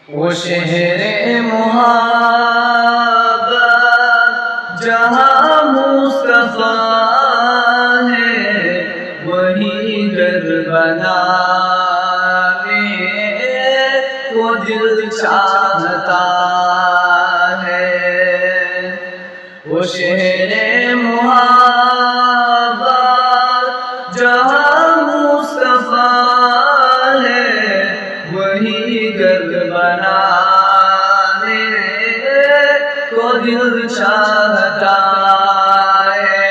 وہ شہر محبت جہاں مصطفیٰ ہے، وہی گھر بنانے کو دل چاہتا ہے۔ وہ شہر محبت جہاں مصطفیٰ ہے، وہی گھر بنانے کو دل چاہتا ہے۔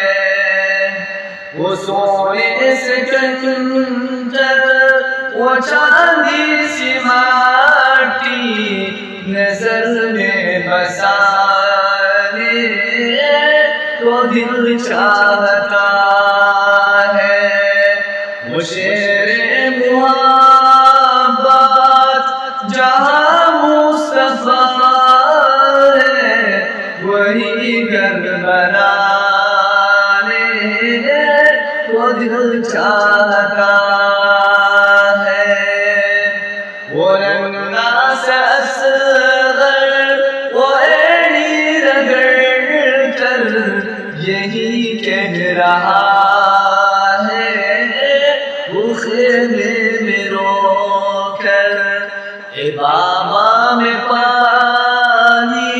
وہ سونے سے کنجر، وہ چاندی سی ماٹی نظر میں بسانے کو دل چاہتا ہے۔ وہ شہر محبت جہاں مصطفیٰ ہے، وہی گھر بنانے کو دل چاہتا ہے۔ وہ رنگنا سے اصغر، وہ ایڑی رگڑ کر یہی کہہ رہا ہے، وہ خیمے میں رو کر، اے بابا میں پانی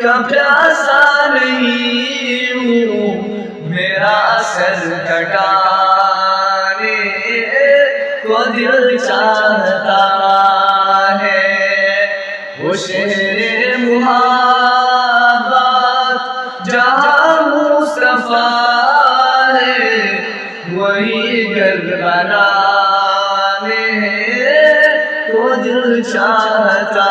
کا پیاسا نہیں ہوں، میرا سر کٹانے کو دل چاہتا ہے۔ وہ شہر محبت جہاں مصطفیٰ ہے، وہی گھر بنانے کو دل چاہتا